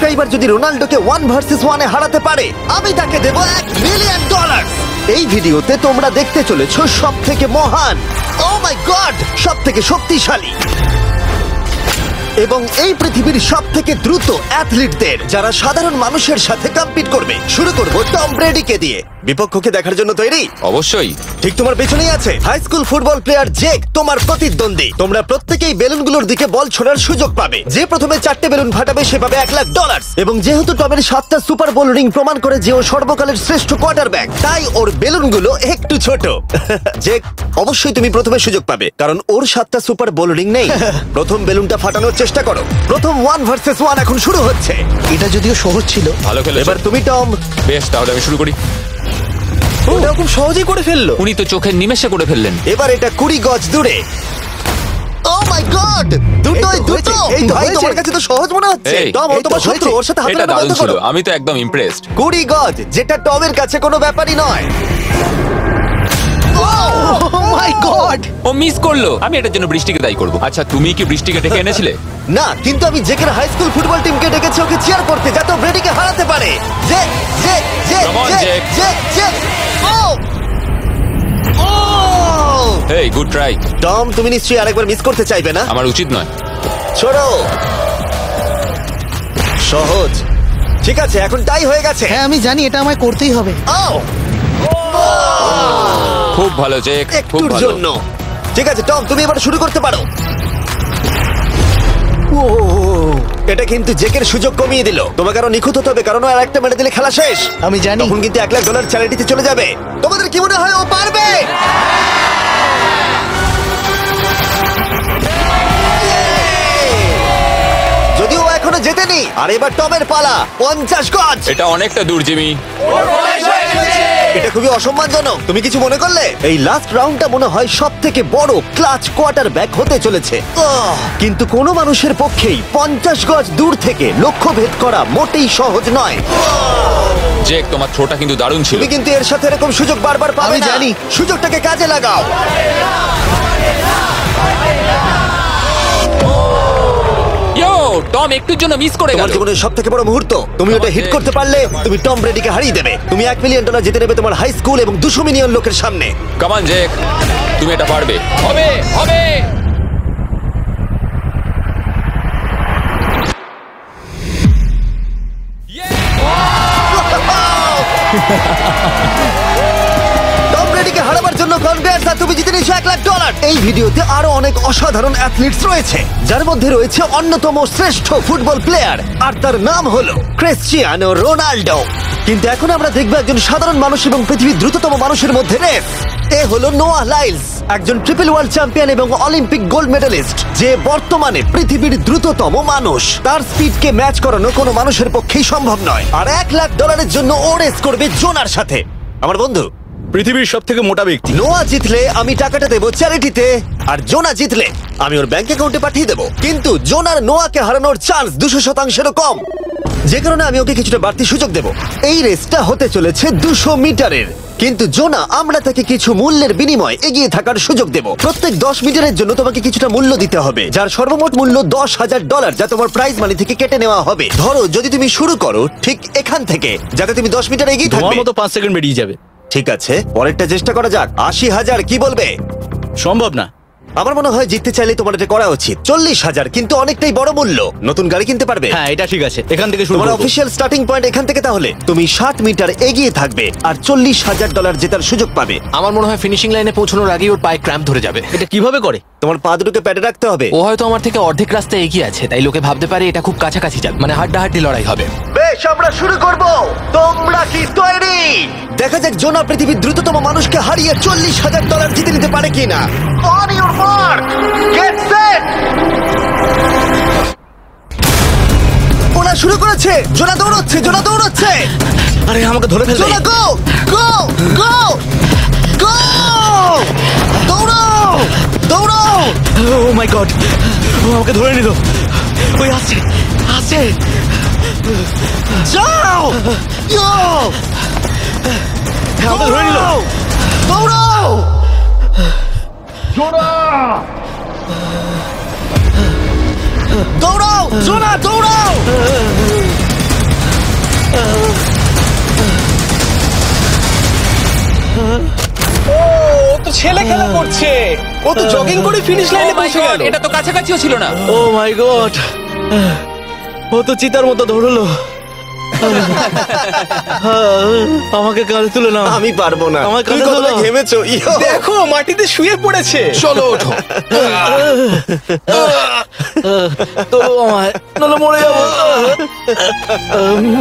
Subscriber যদি রোনাল্ডোকে 1 versus 1 এ হারাতে পারে, আমি তাকে দেব $1 মিলিয়ন। এই ভিডিওতে তোমরা দেখতে চলেছো সবথেকে মহান, ও মাই গড, সবথেকে শক্তিশালী এবং এই পৃথিবীর সবথেকে দ্রুত অ্যাথলিটদের, যারা সাধারণ মানুষের সাথে কম্পিট করবে। শুরু করব টম ব্রেডিকে দিয়ে। বিপক্ষকে দেখার জন্য তৈরি? অবশ্যই। ঠিক তোমার পেছনেই আছে high school football player Jake, তোমার প্রতিদ্বন্দ্বী। তোমরা প্রত্যেকেই বেলুনগুলোর দিকে বল ছোড়ার সুযোগ পাবে। যে প্রথমে 4টে বেলুন ফাটাবে সে পাবে $1 লাখ। এবং যেহেতু টমের 7টা সুপার বোল রিং প্রমাণ করে যে ও সর্বকালের শ্রেষ্ঠ কোয়ার্টারব্যাক, তাই ওর বেলুনগুলো একটু ছোট। জেক, অবশ্যই তুমি প্রথমে সুযোগ পাবে, কারণ ওর 7টা সুপার বোল রিং নেই। প্রথম বেলুনটা ফাটানোর চেষ্টা করো। প্রথম 1 ভার্সেস 1 এখন শুরু হচ্ছে। এটা যদিও সহজ ছিল। ভালো খেলেছো। এবার তুমি টম। বেশ, তাহলে আমি শুরু করি। ওটা খুব সহজেই করে ফেললো। উনি তো চোখের নিমেষে করে ফেললেন। এবার এটা 20 গজ দূরে। ও মাই গড, দুটোই দুটো। এই তো ভাই, হয়েছে। তোমার কাছে তো সহজ মনে হচ্ছে। এই, টম, ও এই তো তোমার শত্রু, হয়েছে। ওর সাথে হাত এটা মেলানো দারুণ বন্ধ ছিল, করো। আমি তো একদম ইমপ্রেসড। 20 গজ, যেটা টমের কাছে কোনো ব্যাপারই নয়। ও মাই গড! ও মিস করলো। আমি এটার জন্য বৃষ্টিকে দায়ী করব। আচ্ছা, তুমি কি বৃষ্টিকে ডেকে এনেছিলে? না, কিন্তু আমি জেকের হাই স্কুল ফুটবল টিমকে ডেকেছি ওকে চিয়ার করতে, যাতে ও ব্রেডিকে হারাতে পারে। জে জে জে Come on, জে Jake. জে জে। ও ও হেই, গুড ট্রাই। টম, তুমি নিশ্চয়ই আরেকবার মিস করতে চাইবে না? আমার উচিত নয়। ছোড়ো। সহজ। ঠিক আছে, এখন টাই হয়ে গেছে। হ্যাঁ, আমি জানি এটা আমায় করতেই হবে। ও খুব ভালো জেক, খুব একটুর ভালো। জন্য। ঠিক আছে টম, তুমি এবার শুরু করতে পারো। ও, এটা কিন্তু জেকের সুযোগ কমিয়ে দিল। তোমাকে আরো নিখুঁত হতে হবে, কারণ আর একটা মেরে দিলে খেলা শেষ। আমি জানি। তখন কিন্তু $1 লাখ চ্যারিটিতে চলে যাবে। তোমাদের কি মনে হয় ও পারবে? যদিও ও এখনো জেতেনি। আর এবার টমের পালা, 50 গজ। এটা অনেকটা দূর, জিমি। এটা খুবই অসম্মানজনক। তুমি কিছু মনে করলে? এই লাস্ট রাউন্ডটা মনে হয় সবথেকে বড় ক্লাচ কোয়ার্টারব্যাক হতে চলেছে। কিন্তু কোনো মানুষের পক্ষেই 50 গজ দূর থেকে লক্ষ্য ভেদ করা মোটেই সহজ নয়। জেক, তোমার থ্রোটা কিন্তু দারুণ ছিল। তুমি কিন্তু এর সাথে এরকম সুযোগ বারবার পাবে আমি না। জানি। সুযোগটাকে কাজে লাগাও। ইয়ো, টম একটুর জন্য মিস করে তোমার গেল। জীবনের সবথেকে বড় মুহূর্ত। তুমি ওটা হিট করতে পারলে তুমি টম ব্রেডিকে হারিয়ে দেবে। তুমি $1 মিলিয়ন জিতে নেবে তোমার হাই স্কুল এবং 200 মিলিয়ন লোকের সামনে। কাম অন জেক, তুমি এটা পারবে। হবে, হবে। টম ব্রেডিকে হারাবার জন্য কনগ্রেটস, আর তুমি জিতে নিয়েছো $1 লাখ। এই ভিডিওতে আরো অনেক অসাধারণ অ্যাথলিটস রয়েছে, যার মধ্যে রয়েছে অন্যতম শ্রেষ্ঠ ফুটবল প্লেয়ার, আর তার নাম হলো ক্রিশ্চিয়ানো রোনাল্ডো। কিন্তু এখন আমরা দেখব একজন সাধারণ মানুষ এবং পৃথিবীর দ্রুততম মানুষের মধ্যে রেস। এ হলো নোয়াহ লাইলস, একজন ট্রিপল ওয়ার্ল্ড চ্যাম্পিয়ন এবং অলিম্পিক গোল্ড মেডালিস্ট, যে বর্তমানে পৃথিবীর দ্রুততম মানুষ। তার স্পিডকে ম্যাচ করানো কোনো মানুষের পক্ষেই সম্ভব নয়। আর $1 লাখ জন্য ও রেস করবে জোনার সাথে, আমার বন্ধু। পৃথিবীর সবথেকে মোটা ব্যক্তি। নোয়া জিতলে আমি টাকাটা দেবো চ্যারিটিতে, আর জোনা জিতলে আমি ওর ব্যাংক অ্যাকাউন্টে পাঠিয়ে দেবো। কিন্তু জোনার নোয়াকে হারানোর চান্স 200%-এরও কম, যে কারণে আমি ওকে কিছুটা বাড়তি সুযোগ দেবো। এই রেসটা হতে চলেছে 200 মিটারের, কিন্তু জোনা, আমরা তাকে কিছু মূল্যের বিনিময়ে এগিয়ে থাকার সুযোগ দেব। প্রত্যেক 10 মিটারের জন্য তোমাকে কিছুটা মূল্য দিতে হবে, যার সর্বমোট মূল্য $10,000, যা তোমার প্রাইজ মানি থেকে কেটে নেওয়া হবে। ধরো যদি তুমি শুরু করো ঠিক এখান থেকে, যাতে তুমি 10 মিটার এগিয়ে তোমার থাকবে। মতো 5 সেকেন্ড বেরিয়ে যাবে। ঠিক আছে, পরেরটা চেষ্টা করা যাক। 80,000, কি বলবে? সম্ভব না। আমার মনে হয় জিততে চাইলে তোমার এটা করা উচিত। 40,000 কিন্তু অনেকটাই বড় মূল্য। নতুন গাড়ি কিনতে পারবে। হ্যাঁ, এটা ঠিক আছে, এখান থেকে শুরু তোমার করব। অফিসিয়াল স্টার্টিং পয়েন্ট এখান থেকে। তাহলে তুমি 60 মিটার এগিয়ে থাকবে আর $40,000 জেতার সুযোগ পাবে। আমার মনে হয় ফিনিশিং লাইনে পৌঁছানোর আগেই ওর পায়ে ক্র্যাম্প ধরে যাবে। এটা কিভাবে করে? তোমার পা দুটোকে প্যাডে রাখতে হবে। ও হয়তো আমার থেকে অর্ধেক রাস্তা এগিয়ে আছে, তাই লোকে ভাবতে পারে এটা খুব কাছাকাছি যাবে, মানে হাড্ডাহাড্ডি লড়াই হবে। বেশ, আমরা শুরু করব। তোমরা কি তৈরি? দেখা যাক জোনা পৃথিবীর দ্রুততম মানুষকে হারিয়ে $40,000 জিতে নিতে পারে কিনা। On your mark, get set. ওরা শুরু করেছে। জোনা দৌড়চ্ছে, জোনা দৌড়চ্ছে। আরে, আমাকে ধরে ফেলবে। জোনা গো গো গো গো! দৌড়াও দৌড়াও! ও মাই গড, ও আমাকে ধরে নিল। ওই আসছে, আসছে। যাও! ইয়ো! আমাকে ধরে নিল। দৌড়াও! দৌড়াও! জোনা দৌড়াও! ও তো জগিং করে ফিনিশ লাইনে Oh my পৌঁছে God, গেল। এটা তো কাছাকাছিও ছিল না। ও মাই গড, ও তো চিতার মতো ধরলো। আমাকে কাঁধে তুলে নাও। আমি পারবো না। আমার তুমি কাঁধে কতটা তোলো। ঘেমেছো ইয়ো। দেখো মাটিতে শুয়ে পড়েছে। চলো ওঠো। তো আমায় নাহলে মরে যাবো।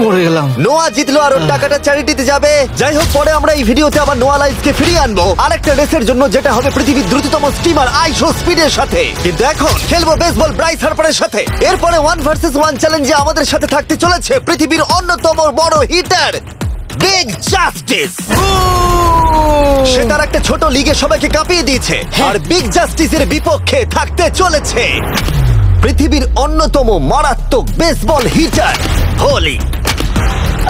মরে গেলাম। নোয়া জিতলো আর ওর টাকাটা চ্যারিটিতে যাবে। যাই হোক, পরে আমরা এই ভিডিওতে আবার নোয়া লাইফকে ফিরিয়ে আনবো আরেকটা রেসের জন্য, যেটা হবে পৃথিবীর দ্রুততম স্টিমার আইশো স্পিডের সাথে। কিন্তু এখন খেলবো বেসবল ব্রাইস হার্পারের সাথে। এরপরে 1 ভার্সেস 1 চ্যালেঞ্জে আমাদের সাথে থাকতে চলেছে পৃথিবীর অন্যতম বড় হিটার বিগ জাস্টিস। সে তার একটা ছোট লিগে সবাইকে কাঁপিয়ে দিয়েছে, আর বিগ জাস্টিসের বিপক্ষে থাকতে চলেছে পৃথিবীর অন্যতম মারাত্মক বেসবল হিটার হোলি।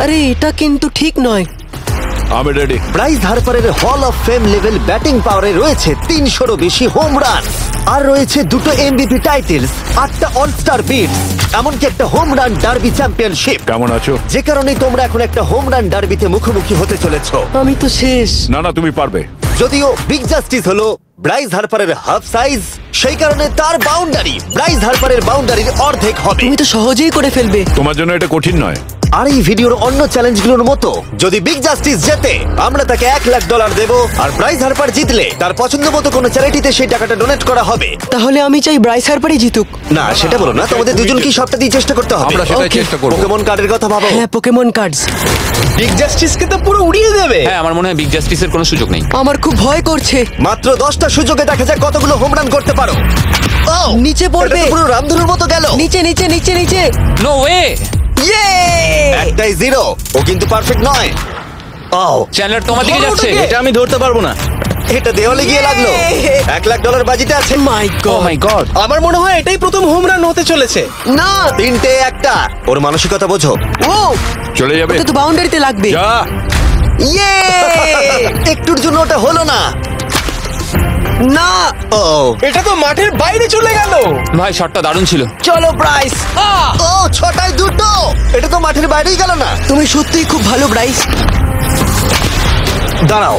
আরে এটা কিন্তু ঠিক নয়। আমি ready. Bryce হার্পারের hall of fame level batting পাওয়ারে রয়েছে 300-রও বেশি হোম রান, আর রয়েছে 2টো এমভিপি টাইটেলস, 8টা অলস্টার বিটস, এমনকি একটা হোম রান ডার্বি চ্যাম্পিয়নশিপ। কেমন আছো? যে কারণে তোমরা এখন একটা হোম রান ডার্বিতে মুখোমুখি হতে চলেছো। আমি তো শেষ। না না, তুমি পারবে। যদিও বিগ জাস্টিস হলো ব্রাইস হার্পারের হাফ সাইজ, সেই কারণে তার বাউন্ডারি ব্রাইস হার্পারের বাউন্ডারির অর্ধেক হবে। তুমি তো সহজেই করে ফেলবে। তোমার জন্য এটা কঠিন নয়। আর এই ভিডিওর অন্য চ্যালেঞ্জগুলোর মতো যদি বিগ জাস্টিস জেতে আমরা তাকে $1,00,000 দেব, আর ব্রাইস হার্পার জিতলে তার পছন্দ মতো কোনো চ্যারিটিতে সেই টাকাটা ডোনেট করা হবে। তাহলে আমি চাই ব্রাইস হার্পারই জিতুক। না, সেটা বলো না, তোমাদের দুজনকেই সবটা দিয়ে চেষ্টা করতে হবে। আমরা সেটাই চেষ্টা করবো। পোকেমন কার্ডের কথা ভাবো। হ্যাঁ, পোকেমন কার্ডস। বিগ জাস্টিসকে তো পুরো উড়িয়ে দেবে। হ্যাঁ, আমার মনে হয় বিগ জাস্টিসের কোনো সুযোগ নেই। আমার খুব ভয় করছে। মাত্র 10টা সুযোগে দেখা যাক কতগুলো হোম রান করতে পারো। ও, নিচে পড়বে। এটা তো পুরো রামধনুর মতো গেল। নিচে নিচে নিচে নিচে। No way. ইয়ে! একটাই জিরো, ও কিন্তু পারফেক্ট নয়। ও, চ্যানেলার তোমার দিকে যাচ্ছে। এটা আমি ধরতে পারবো না। এটা দেওয়ালে গিয়ে লাগলো। $1,00,000 বাজিতে আছে। মাই ও গড। মাই গড। আমার মনে হয় এটাই প্রথম হোম রান হতে চলেছে। না। 3টে একটা। ওর মানসিকতা বোঝো। ও, চলে যাবে। ওটা তো বাউন্ডারিতে লাগবে। যা। ইয়ে! একটুর জন্য ওটা হলো না। না। ও, এটা তো মাঠের বাইরে চলে গেল। ভাই শটটা দারুণ ছিল। চলো ব্রাইস। ও, 6টায় 2টো। এটা তো মাঠের বাইরেই গেল না। তুমি সত্যিই খুব ভালো ব্রাইস। দাঁড়াও,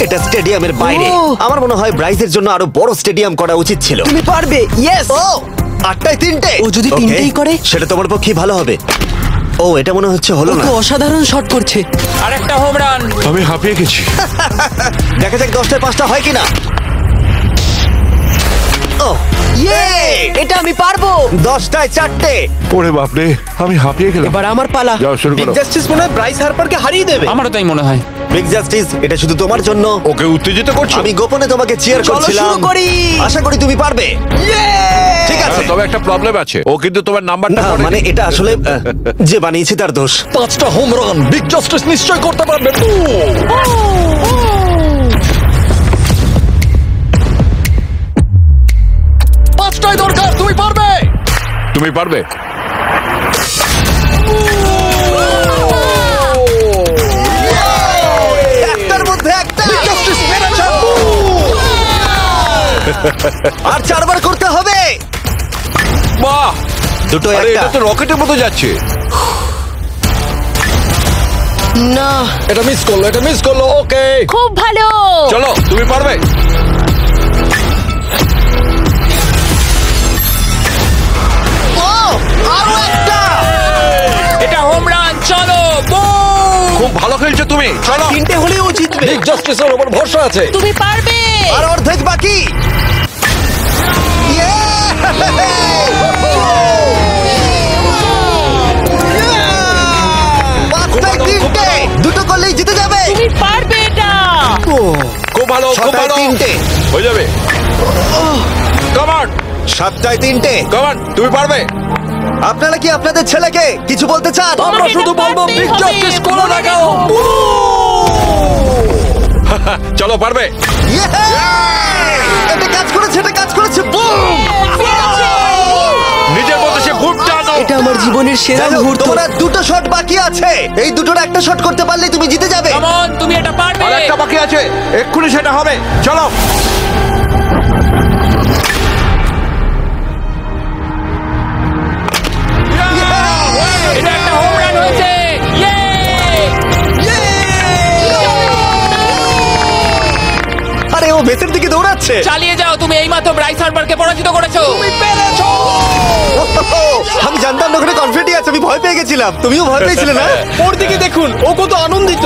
এটা স্টেডিয়ামের বাইরে। ও। আমার মনে হয় ব্রাইজের জন্য আরো বড় স্টেডিয়াম করা উচিত ছিল। তুমি পারবে। ইয়েস। ও, 8টায় 3টে। ও যদি Okay, তিনটেই করে? সেটা তোমার পক্ষে ভালো হবে। ও, এটা মনে হচ্ছে হলো ও না। তো অসাধারণ শট করছে। আর একটা হোম রান। আমি হাঁপিয়ে গেছি। দেখা যাক 10টায় 5টা হয় কিনা। ও, ইয়ে! এটা আমি পারবো। 10টায় 4টে। ওরে বাপরে, আমি হাঁপিয়ে গেলাম। এবার আমার পালা। যাও শুরু বিগ করো। জাস্টিস মনে হয় ব্রাইস হার্পারকে হারিয়ে দেবে। আমারও তাই মনে হয়। বিগ জাস্টিস, এটা শুধু তোমার জন্য। ওকে উত্তেজিত করছো? আমি গোপনে তোমাকে চিয়ার চলো করছিলাম। শুরু করি। আশা করি তুমি পারবে। ঠিক আছে। তবে একটা প্রবলেম আছে, ও কিন্তু তোমার নাম্বারটা না, পড়েনি। মানে এটা আসলে যে বানিয়েছে তার দোষ। 5টা হোম রান বিগ জাস্টিস নিশ্চয় করতে পারবে। পাঁচটাই দরকার, তুমি পারবে। তুমি পারবে। একটার মধ্যে একটা। আর 4বার করতে হবে। বাহ, দুটো আরে একটা। এটা তো রকেটের মতো যাচ্ছে। না। এটা মিস করলো, এটা মিস করলো। ওকে, খুব ভালো। চলো তুমি পারবে। ও, আরো একটা। এটা হোম রান। চলো boom! খুব ভালো খেলছো তুমি। চলো, 3টে হলেও ও জিতবে। বিগ জাস্টিসের উপর ভরসা আছে। তুমি পারবে। আর অর্ধেক বাকি। পাঁচটায় 3টে। দুটো করলেই জিতে যাবে। তুমি পারবে এটা। খুব ভালো, খুব 6টায় ভালো। 3টে। হয়ে যাবে। কামান, 7টায় 3টে। কামান, তুমি পারবে। আপনারা কি আপনাদের ছেলেকে কিছু বলতে চান? আমরা শুধু বলবো বিগ জাস্টিস করে লাগাও। চলো পারবে। এটা কাজ করেছে, এটা কাজ করেছে। বুম! নিজের মধ্যে সে খুব টানো। এটা আমার জীবনের সেরা যাই হোক, মুহূর্ত। তোমার আর 2টো শট বাকি আছে। এই দুটোর একটা শট করতে পারলে তুমি জিতে যাবে। কাম অন, তুমি এটা পারবে। আর একটা বাকি আছে, এক্ষুনি সেটা হবে। চলো। এটা একটা হোম রান হয়েছে। ইয়ে! আরে ও ভেতর দিকে হচ্ছে। চালিয়ে যাও, তুমি এইমাত্র ব্রাইস হার্বারকে পরাজিত করেছো। আমি জানতাম না ওখানে কনফিডেন্ট আছে, আমি ভয় পেয়ে গেছিলাম। তুমিও ভয় পেয়েছিলে না? ওর দিকে দেখুন, ও কত আনন্দিত।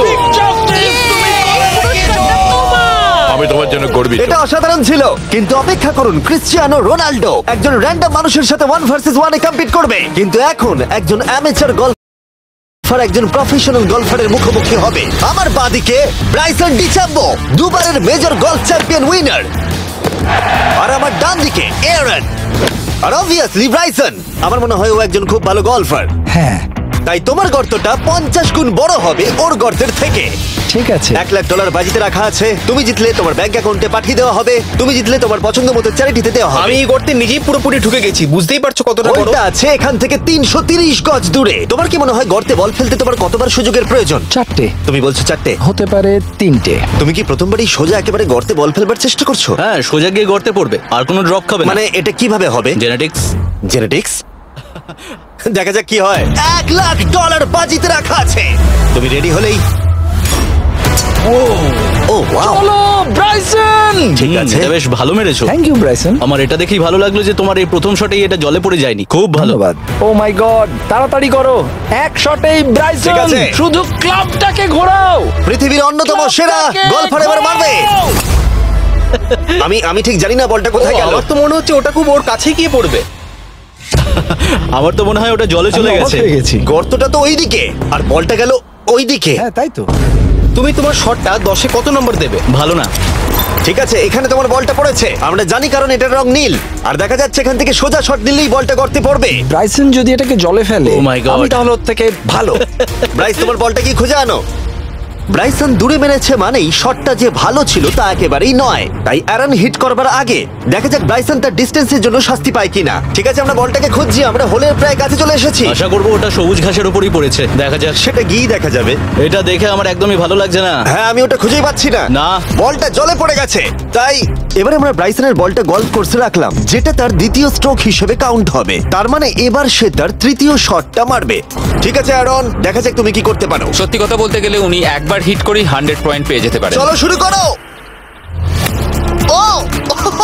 আমি তোমার জন্য গর্বিত। এটা অসাধারণ ছিল, কিন্তু অপেক্ষা করুন, ক্রিশ্চিয়ানো রোনাল্ডো একজন র্যান্ডম মানুষের সাথে 1 ভার্সেস 1 এ কম্পিট করবে, কিন্তু এখন একজন অ্যামেচার গলফার একজন প্রফেশনাল গলফারের মুখোমুখি হবে। আমার বাদিকে ব্রাইসন ডিচাম্বো, দুবারের মেজর গলফ চ্যাম্পিয়ন উইনার, আর আমার ডান দিকে এরন। আর অবভিয়াসলি ব্রাইসন, আমার মনে হয় ও একজন খুব ভালো গলফার। হ্যাঁ তাই তোমার গর্তটা 50 গুণ বড় হবে ওর গর্তের থেকে। ঠিক আছে। $1,00,000 বাজিতে রাখা আছে। তুমি জিতলে তোমার ব্যাংক অ্যাকাউন্টে পাঠিয়ে দেওয়া হবে, তুমি জিতলে তোমার পছন্দ মতো চ্যারিটিতে দেওয়া হবে। আমি এই গর্তে নিজেই পুরোপুরি ঢুকে গেছি, বুঝতেই পারছো কতটা বড়। ওটা আছে এখান থেকে 330 গজ দূরে। তোমার কি মনে হয় গর্তে বল ফেলতে তোমার কতবার সুযোগের প্রয়োজন? 4টে তুমি বলছো 4টে, হতে পারে 3টে। তুমি কি প্রথমবারই সোজা একেবারে গর্তে বল ফেলবার চেষ্টা করছো? হ্যাঁ, সোজা গিয়ে গর্তে পড়বে, আর কোনো ড্রপ খাবে না। মানে এটা কিভাবে হবে? জেনেটিক্স। জেনেটিক্স? দেখা যাক কি হয়। $1,00,000 বাজিতে রাখা আছে। তুমি রেডি হলেই ও ওয়াও, চলো ব্রাইসন। ঠিক আছে। এটা বেশ ভালো মেরেছো। Thank you Bryson. আমার এটা দেখেই ভালো লাগলো যে তোমার এই প্রথম শটেই এটা জলে পড়ে যায়নি। খুব ভালো। ধন্যবাদ। ও মাই গড, তাড়াতাড়ি করো, এক শটেই ঠিক ব্রাইসন। আছে। শুধু ক্লাবটাকে ঘোরাও। পৃথিবীর অন্যতম সেরা গলফার এবার মারবে। আমি ঠিক জানি না বলটা কোথায় গেল। আমার তো মনে হচ্ছে ওটা খুব ওর কাছে গিয়ে পড়বে। আমার তো মনে হয় ওটা জলে চলে আমি অবাক গেছে। হয়ে গেছি। গর্তটা তো ওইদিকে আর বলটা গেল ওইদিকে। হ্যাঁ তাই তো। তুমি তোমার শটটা 10-এ কত নম্বর দেবে? ভালো না। ঠিক আছে, এখানে তোমার বলটা পড়েছে, আমরা জানি কারণ এটার রং নীল। আর দেখা যাচ্ছে এখান থেকে সোজা শট নিলেই বলটা গর্তে পড়বে। ব্রাইসন যদি এটাকে জলে ফেলে, Oh my God. আমি তাহলে ওর থেকে ভালো। ব্রাইস, তোমার বলটা কি খুঁজে আনো। ব্রাইসন দূরে মেরেছে মানেই শটটা যে ভালো ছিল তা একেবারেই নয়। তাই অ্যারন হিট করবার আগে দেখা যাক ব্রাইসন তার ডিস্টেন্সের জন্য শাস্তি পায় কিনা। ঠিক আছে, আমরা বলটাকে খুঁজছি, আমরা হোলের প্রায় কাছে চলে এসেছি। আশা করবো ওটা সবুজ ঘাসের উপরই পড়েছে। দেখা যাক। সেটা গিয়ে দেখা যাবে। এটা দেখে আমার একদমই ভালো লাগছে না। হ্যাঁ, আমি ওটা খুঁজেই পাচ্ছি না। না। বলটা জলে পড়ে গেছে। তাই এবার আমরা ব্রাইসনের বলটা গলফ কোর্সে রাখলাম, যেটা তার দ্বিতীয় স্ট্রোক হিসেবে কাউন্ট হবে। তার মানে এবার সে তার তৃতীয় শটটা মারবে। ঠিক আছে অ্যারন, দেখা যাক তুমি কি করতে পারো। সত্যি কথা বলতে গেলে উনি একবার হিট করেই 100 পয়েন্ট পেয়ে যেতে পারেন। চলো শুরু করো। ও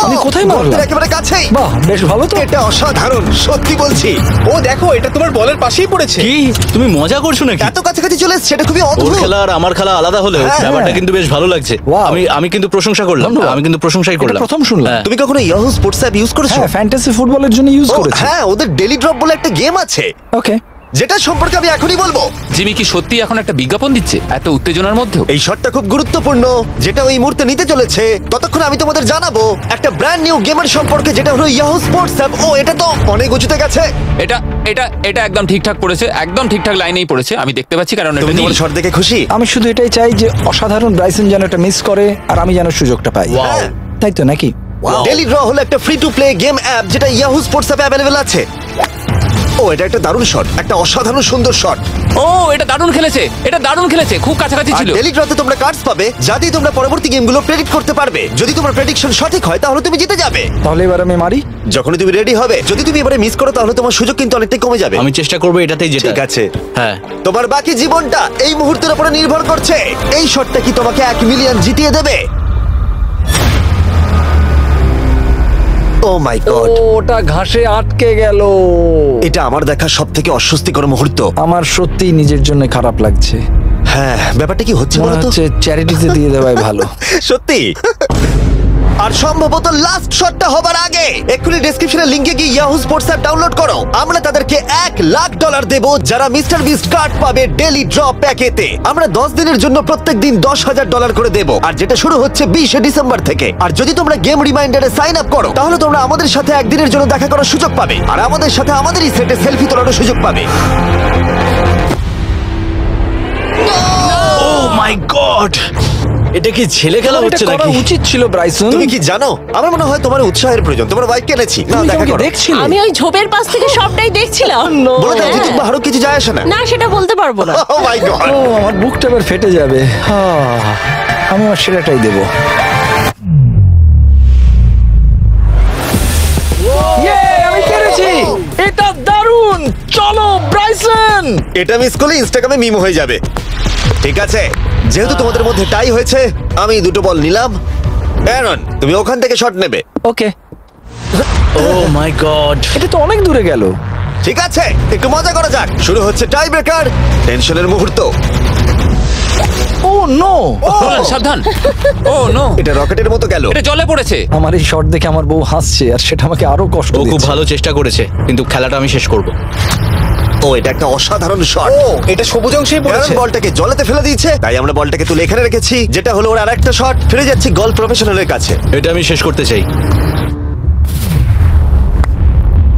আমি কোথায় মারলাম? গর্তের একেবারে কাছেই। বাহ, বেশ ভালো তো। এটা অসাধারণ, সত্যি বলছি। ও দেখো, এটা তোমার বলের পাশেই পড়েছে। কি তুমি মজা করছো নাকি? এত কাছাকাছি চলে এসেছে, সেটা খুবই ওর অদ্ভুত। খেলা আর আমার খেলা আলাদা হলেও হ্যাঁ, ব্যাপারটা কিন্তু বেশ ভালো লাগছে। Wow. আমি কিন্তু প্রশংসা করলাম। ধন্যবাদ। আমি কিন্তু প্রশংসাই এটা করলাম। প্রথম শুনলাম। হ্যাঁ। তুমি কখনো ইয়াহু স্পোর্টস অ্যাপ ইউজ করেছো? হ্যাঁ, ফ্যান্টাসি ফুটবলের জন্য ইউজ ও, করেছি। হ্যাঁ, ওদের ডেলি ড্রপ বলে একটা গেম আছে, ওকে। যেটা সম্পর্কে আমি এখনই বলবো। জিমি কি সত্যি এখন একটা বিজ্ঞাপন দিচ্ছে এত উত্তেজনার মধ্যেও? এই শটটা খুব গুরুত্বপূর্ণ, যেটা ওই মুহূর্তে নিতে চলেছে। ততক্ষণ আমি তোমাদের জানাবো একটা ব্র্যান্ড নিউ গেমের সম্পর্কে, যেটা হলো ইয়াহু স্পোর্টস অ্যাপ। ও, এটা তো অনেক উঁচুতে গেছে। এটা এটা এটা একদম ঠিকঠাক পড়েছে, একদম ঠিকঠাক লাইনেই পড়েছে। আমি দেখতে পাচ্ছি কারণ এটা তুমি তোমার নীল। শট দেখে খুশি? আমি শুধু এটাই চাই যে অসাধারণ ব্রাইসন যেন এটা মিস করে আর আমি যেন সুযোগটা পাই। হ্যাঁ। তাই তো নাকি? ডেলি ড্র হলো একটা free to play game app, যেটা ইয়াহু স্পোর্টস অ্যাপে অ্যাভেলেবল আছে। ও, এটা একটা দারুণ শট, একটা অসাধারণ সুন্দর শট। ও, এটা দারুণ খেলেছে, এটা দারুণ খেলেছে, খুব কাছাকাছি আর ছিল। ডেলি ড্রতে তোমরা কার্ডস পাবে, যাতে তোমরা পরবর্তী গেমগুলো প্রেডিক্ট করতে পারবে। যদি তোমার প্রেডিকশন সঠিক হয় তাহলে তুমি জিতে যাবে। তাহলে এবার আমি মারি। যখনই তুমি রেডি হবে, যদি তুমি এবারে মিস করো তাহলে তোমার সুযোগ কিন্তু অনেকটাই কমে যাবে। আমি চেষ্টা করবো এটাতেই যেটা। ঠিক আছে, হ্যাঁ। তোমার বাকি জীবনটা এই মুহূর্তের উপরে নির্ভর করছে। এই শটটা কি তোমাকে 1 মিলিয়ন জিতিয়ে দেবে? ও মাই গড, ওটা ঘাসে আটকে গেল। এটা আমার দেখা সবথেকে অস্বস্তিকর মুহূর্ত। আমার সত্যি নিজের জন্য খারাপ লাগছে। হ্যাঁ, ব্যাপারটা কি হচ্ছে মনে বলো তো? হচ্ছে চ্যারিটিতে দিয়ে দেওয়াই ভালো। সত্যি। আর সম্ভবত লাস্ট শটটা হবার আগে এক্ষুনি ডেসক্রিপশনে লিংকে গিয়ে ইয়াহু স্পোর্টস অ্যাপ ডাউনলোড করো। আমরা তাদেরকে $1,00,000 দেব যারা মিস্টার বিস্ট কার্ড পাবে ডেলি ড্র প্যাকেতে। আমরা 10 দিনের জন্য প্রত্যেক দিন $10,000 করে দেব, আর যেটা শুরু হচ্ছে 20 ডিসেম্বর থেকে। আর যদি তোমরা গেম রিমাইন্ডারে সাইন আপ করো তাহলে তোমরা আমাদের সাথে একদিনের জন্য দেখা করার সুযোগ পাবে, আর আমাদের সাথে আমাদেরই সেটে সেলফি তোলারও সুযোগ পাবে। ও মাই গড, এটা কি ছেলে খেলা এটা হচ্ছে করা নাকি? উচিত ছিল ব্রাইসন। তুমি কি জানো, আমার মনে হয় তোমার উৎসাহের প্রয়োজন। তোমার বাইক কিনেছি, না তুমি দেখা ওকে করো। দেখছিলে? আমি ওই ঝোপের পাশ থেকে সবটাই দেখছিলাম। বলে দাও জিতুক বা হারুক কিছু যায় আসে না। না, সেটা বলতে পারবো না। ও মাই গড, ও, আমার বুকটা এবার ফেটে যাবে। আমি আমার সেরাটাই দেব। আমি পেরেছি, এটা দারুণ। চলো ব্রাইসন। এটা মিস করলে ইনস্টাগ্রামে মিম হয়ে যাবে। ঠিক আছে, যেহেতু তোমাদের মধ্যে টাই হয়েছে, আমি 2টো বল নিলাম অ্যারন, তুমি ওখান থেকে শট নেবে। ওকে, ও মাই গড। এটা তো অনেক দূরে গেল। ঠিক আছে, একটু মজা করা যাক। শুরু হচ্ছে টাই ব্রেকার, টেনশনের মুহূর্ত। ও নো, নোলান, সাবধান। ও নো, এটা রকেটের মতো গেল। এটা জলে পড়েছে। আমার এই শট দেখে আমার বউ হাসছে আর সেটা আমাকে আরো কষ্ট ও খুব দিচ্ছে। ভালো চেষ্টা করেছে, কিন্তু খেলাটা আমি শেষ করব। ও, এটা একটা অসাধারণ শট। ও এটা সবুজ অংশেই পড়েছে। বলটাকে জলেতে ফেলে দিয়েছে, তাই আমরা বলটাকে তুলে এখানে রেখেছি, যেটা হলো ওর আরেকটা শট। ফিরে যাচ্ছি গলফ প্রফেশনালের কাছে। এটা আমি শেষ করতে চাই।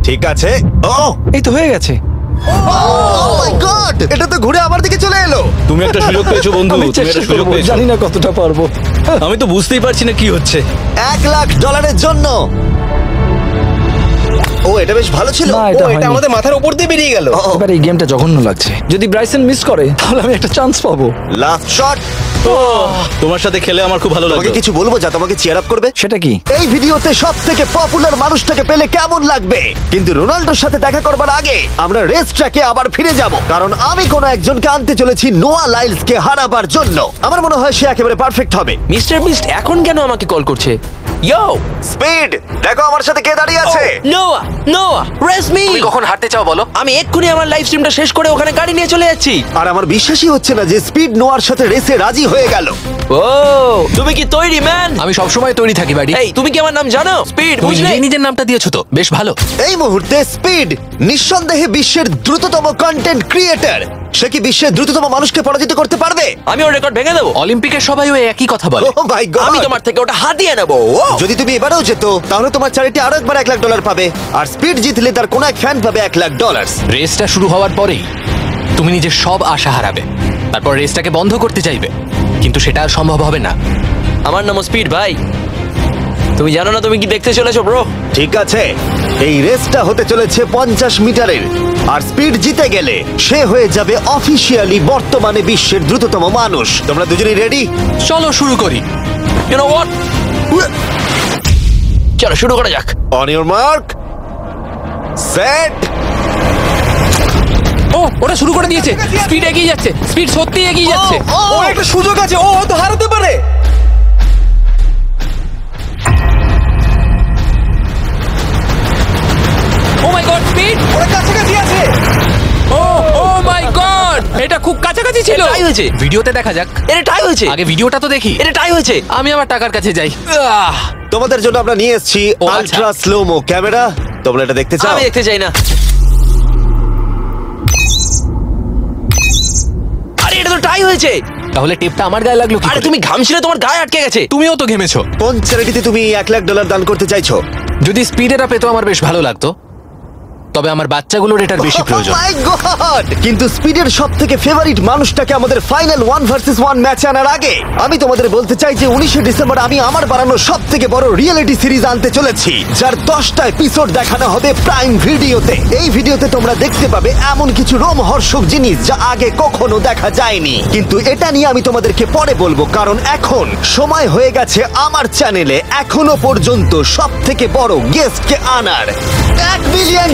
ঠিক আছে। ও এই তো হয়ে গেছে। মাই গড, এটা তো ঘুরে আমার দিকে চলে এলো। তুমি একটা সুযোগ পেয়েছো বন্ধু, আমি তুমি চেষ্টা একটা সুযোগ করবো, পেয়েছো। জানি না কতটা পারবো। আমি তো বুঝতেই পারছি না কি হচ্ছে। $1,00,000 জন্য। ও, এটা বেশ ভালো ছিল। না, ও এটা এটা হয়নি। আমাদের মাথার উপর দিয়ে বেরিয়ে গেল। এবার এই গেমটা জঘন্য লাগছে। যদি ব্রাইসন মিস করে তাহলে আমি একটা চান্স পাবো। Last shot. তোমার সাথে খেলে আমার খুব ভালো তোমাকে লাগলো। কিছু বলবো যা তোমাকে চিয়ার আপ করবে? সেটা কি? এই ভিডিওতে সব থেকে পপুলার মানুষটাকে পেলে কেমন লাগবে? কিন্তু রোনাল্ডোর সাথে দেখা করবার আগে আমরা রেস ট্র্যাকে আবার ফিরে যাব, কারণ আমি কোনো একজনকে আনতে চলেছি নোয়া লাইলসকে হারাবার জন্য। আমার মনে হয় সে একেবারে পারফেক্ট হবে। মিস্টার বিস্ট এখন কেন আমাকে কল করছে? ইয়ো স্পিড, দেখো আমার সাথে কে দাঁড়িয়ে আছে। নোয়া, নোয়া রেস মি। তুমি কখন হাঁটতে চাও বলো? আমি এক্ষুনি আমার লাইভ স্ট্রিমটা শেষ করে ওখানে গাড়ি নিয়ে চলে যাচ্ছি। আর আমার বিশ্বাসই হচ্ছে না যে স্পিড নোয়ার সাথে রেসে রাজি হয়ে গেল। ও তুমি কি তৈরি ম্যান? আমি সব সময় তৈরি থাকি বাড়ি। এই তুমি কি আমার নাম জানো? স্পিড, তুমি বুঝলে? নিজেই নিজের নামটা দিয়েছো তো, বেশ ভালো। এই মুহূর্তে স্পিড নিঃসন্দেহে বিশ্বের দ্রুততম কন্টেন্ট ক্রিয়েটর। সে কি বিশ্বের দ্রুততম মানুষকে পরাজিত করতে পারবে? আমি ওর রেকর্ড ভেঙে দেবো। অলিম্পিকের সবাই ওই একই কথা বলে। Oh my God! আমি তোমার থেকে ওটা হাতিয়ে নেবো। যদি তুমি এবারেও যেত তাহলে তোমার চ্যারিটি আরো একবার $1,00,000 পাবে, আর স্পিড জিতলে তার কোনো এক ফ্যান পাবে $1,00,000। রেসটা শুরু হওয়ার পরেই তুমি নিজের সব আশা হারাবে, তারপর রেসটাকে বন্ধ করতে চাইবে, কিন্তু সেটা আর সম্ভব হবে না। আমার নাম স্পিড ভাই, তুমি জানো না তুমি কি দেখতে চলেছো ব্রো? ঠিক আছে, এই রেসটা হতে চলেছে 50 মিটারের, আর স্পিড জিতে গেলে সে হয়ে যাবে অফিসিয়ালি বর্তমানে বিশ্বের দ্রুততম মানুষ। তোমরা দুজনেই রেডি? চলো শুরু করি। ইউ নো হোয়াট, চলো শুরু করা যাক। On your mark, set. ও, ওটা শুরু করে দিয়েছে। স্পিড এগিয়ে যাচ্ছে, স্পিড সত্যি এগিয়ে যাচ্ছে। ও একটা সুযোগ আছে, ও হয়তো হারাতে পারে। ও মাই গড, স্পিড! ওরা কাছাকাছি আছে। ও, ও মাই গড, এটা খুব কাছাকাছি ছিল। টাই হয়েছে, ভিডিওতে দেখা যাক। এটা টাই হয়েছে, আগে ভিডিওটা তো দেখি। এটা টাই হয়েছে, আমি আমার টাকার কাছে যাই। তোমাদের জন্য আমরা নিয়ে এসেছি ও, আচ্ছা। Ultra slomo camera. তোমরা এটা দেখতে চাও? আমি দেখতে চাই না। আরে এটা তো টাই হয়েছে। তাহলে টেপটা আমার গায়ে লাগলো কি? আরে তুমি ঘামছিলে, তোমার গায়ে আটকে গেছে। তুমিও তো ঘেমেছো। কোন চ্যারিটিতে তুমি $1,00,000 দান করতে চাইছো? যদি স্পিড এটা পেতো আমার বেশ ভালো লাগতো, তবে আমার বাচ্চাগুলোর এটার বেশি প্রয়োজন। Oh my God! কিন্তু স্পিডের সবথেকে ফেভারিট মানুষটাকে আমাদের ফাইনাল 1 ভার্সেস 1 ম্যাচে আনার আগে আমি তোমাদের বলতে চাই যে 19শে ডিসেম্বর আমি আমার বানানো সবথেকে বড় রিয়েলিটি সিরিজ আনতে চলেছি, যার 10টা এপিসোড দেখানো হবে প্রাইম ভিডিওতে। এই ভিডিওতে তোমরা দেখতে পাবে এমন কিছু রোমহর্ষক জিনিস যা আগে কখনো দেখা যায়নি, কিন্তু এটা নিয়ে আমি তোমাদেরকে পরে বলবো, কারণ এখন সময় হয়ে গেছে আমার চ্যানেলে এখনো পর্যন্ত সবথেকে বড় গেস্টকে আনার। $1 মিলিয়ন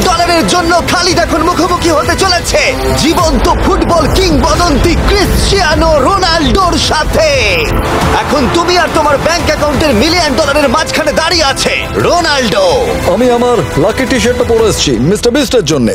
জন্য খালিদ এখন মুখোমুখি হতে চলেছে জীবন্ত ফুটবল কিংবদন্তি ক্রিশ্চিয়ানো রোনাল্ডোর সাথে। এখন তুমি আর তোমার ব্যাংক অ্যাকাউন্টের $1 মিলিয়ন মাঝখানে দাঁড়িয়ে আছে রোনাল্ডো। আমি আমার লাকি টি শার্টটা পরে এসেছি মিস্টার বিস্টের জন্য।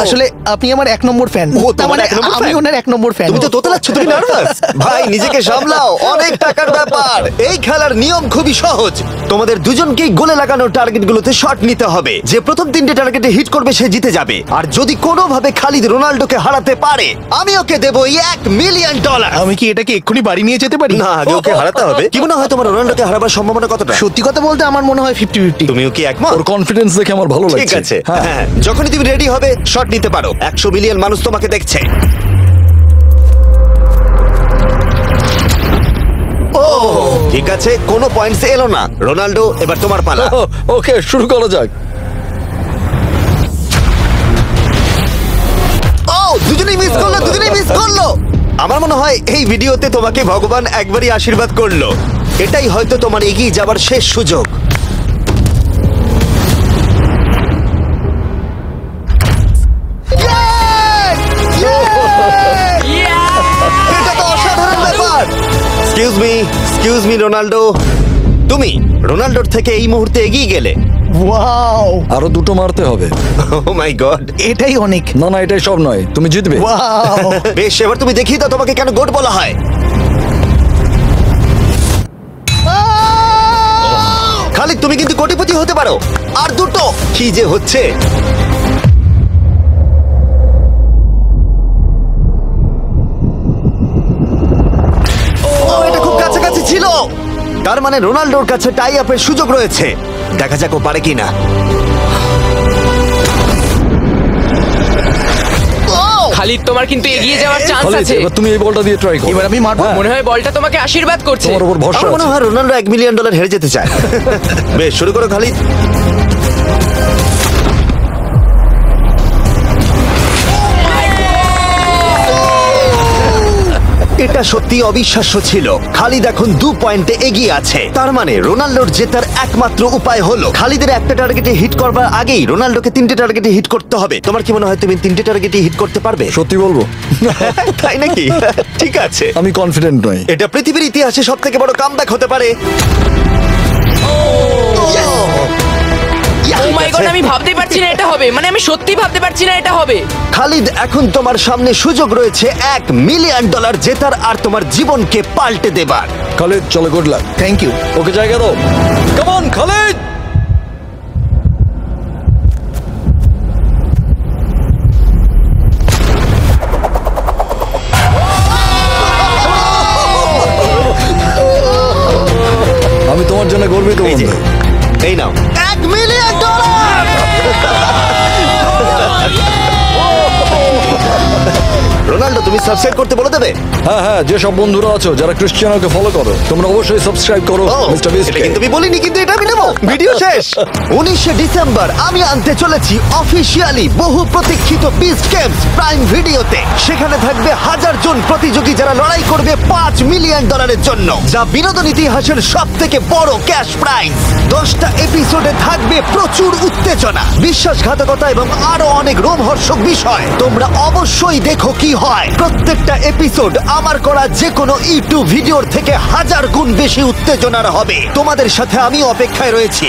আসলে আপনি আমার 1 নম্বর ফ্যান। ও, তোমার এক নম্বর আমি fan? ওনার 1 নম্বর ফ্যান। তুমি তো তোতলাচ্ছ, তুমি নার্ভাস। ভাই নিজেকে সামলাও, অনেক টাকার ব্যাপার। এই খেলার নিয়ম খুবই সহজ, তোমাদের দুজনকেই গোলে লাগানো টার্গেটগুলোতে শট নিতে হবে। যে প্রথম 3টে টার্গেটে হিট করবে সে জিতে যাবে, আর যদি কোনোভাবে খালিদ রোনাল্ডোকে হারাতে পারে আমি ওকে দেবো $1 মিলিয়ন। আমি কি এটাকে এক্ষুনি বাড়ি নিয়ে যেতে পারি? না, আগে ওকে হারাতে হবে। কি মনে হয় তোমার রোনাল্ডোকে হারাবার সম্ভাবনা কতটা? সত্যি কথা বলতে আমার মনে হয় 50-50। তুমিও কি একমত? ওর কনফিডেন্স দেখে আমার ভালো লাগছে। ঠিক আছে, হ্যাঁ। হ্যাঁ, যখনই তুমি রেডি হবে শট নিতে পারো। 100 মিলিয়ন মানুষ তোমাকে দেখছে। ও ঠিক আছে, কোনো পয়েন্টস এলো না। রোনাল্ডো, এবার তোমার পালা। ওকে, শুরু করা যাক। ও, দুজনেই মিস করলো, দুজনেই মিস করলো। আমার মনে হয় এই ভিডিওতে তোমাকে ভগবান একবারই আশীর্বাদ করলো। এটাই হয়তো তোমার এগিয়ে যাবার শেষ সুযোগ। এটা তো অসাধারণ ব্যাপার। Excuse me, excuse me Ronaldo, তুমি রোনাল্ডোর থেকে এই মুহূর্তে এগিয়ে গেলে। ওয়াও, আরো দুটো মারতে হবে। ও মাই গড। এটাই অনেক। না না, এটাই সব নয়, তুমি জিতবে। ওয়াও, বেশ, এবার তুমি দেখিয়ে দাও তোমাকে কেন গোট বলা হয়। খালিদ, তুমি কিন্তু কোটিপতি হতে পারো। আর দুটো। কি যে হচ্ছে। ও, এটা খুব কাছাকাছি ছিল। তার মানে রোনাল্ডোর কাছে টাই আপের সুযোগ রয়েছে। দেখা যাক ও পারে কিনা। খালিদ, তোমার কিন্তু এগিয়ে যাওয়ার চান্স খালিদ, আছে। এবার তুমি এই বলটা দিয়ে ট্রাই করো। এবার আমি মারবো। মনে হয় বলটা তোমাকে আশীর্বাদ করছে। তোমার উপর ভরসা আমার মনে আছে। হয় রোনাল্ডো $1 মিলিয়ন হেরে যেতে চায়। বেশ, শুরু করো খালিদ। এটা সত্যি অবিশ্বাস্য ছিল। খালিদ এখন 2 পয়েন্টে এগিয়ে আছে। তার মানে রোনাল্ডোর জেতার একমাত্র উপায় হলো খালিদের একটা টার্গেটে হিট করবার আগেই রোনাল্ডোকে 3টে টার্গেটে হিট করতে হবে। তোমার কি মনে হয় তুমি 3টে টার্গেটে হিট করতে পারবে? সত্যি বলবো, তাই নাকি? ঠিক আছে। আমি কনফিডেন্ট নই। এটা পৃথিবীর ইতিহাসে সবথেকে বড় কামব্যাক হতে পারে। ও মাই গড, আমি ভাবতেই পারছি না এটা হবে। মানে আমি সত্যি ভাবতে পারছি না এটা হবে। খালিদ, এখন তোমার সামনে সুযোগ রয়েছে $1 মিলিয়ন জেতার আর তোমার জীবনকে পাল্টে দেবার। খালিদ, চলো, good luck. Thank you. Okay জায়গা দাও। Come on Khalid. আমি তোমার জন্য গর্বিত এই যে, বন্ধু। এই নাও $1 মিলিয়ন। রোনাল্ডো, তুমি সাবস্ক্রাইব করতে বলে দেবে? হ্যাঁ হ্যাঁ, যে সব বন্ধুরা আছো যারা ক্রিশ্চিয়ানোকে ফলো করো, তোমরা অবশ্যই সাবস্ক্রাইব করো ও, মিস্টার এটা বিস্টকে। কিন্তু আমি বলিনি, কিন্তু এটা আমি নেবো। ভিডিও শেষ। 19শে ডিসেম্বর আমি আনতে চলেছি অফিসিয়ালি বহু প্রতীক্ষিত বিস্ট গেমস প্রাইম ভিডিওতে। সেখানে থাকবে 1000 জন প্রতিযোগী যারা লড়াই করবে $5 মিলিয়ন জন্য, যা বিনোদন ইতিহাসের সবথেকে বড় ক্যাশ প্রাইজ। 10টা এপিসোডে থাকবে প্রচুর উত্তেজনা, বিশ্বাসঘাতকতা এবং আরো অনেক রোমহর্ষক বিষয়। তোমরা অবশ্যই দেখো কি হয়। প্রত্যেকটা এপিসোড আমার করা যে কোনো ইউটিউব ভিডিওর থেকে 1000 গুণ বেশি উত্তেজনার হবে। তোমাদের সাথে আমি অপেক্ষায় রয়েছি।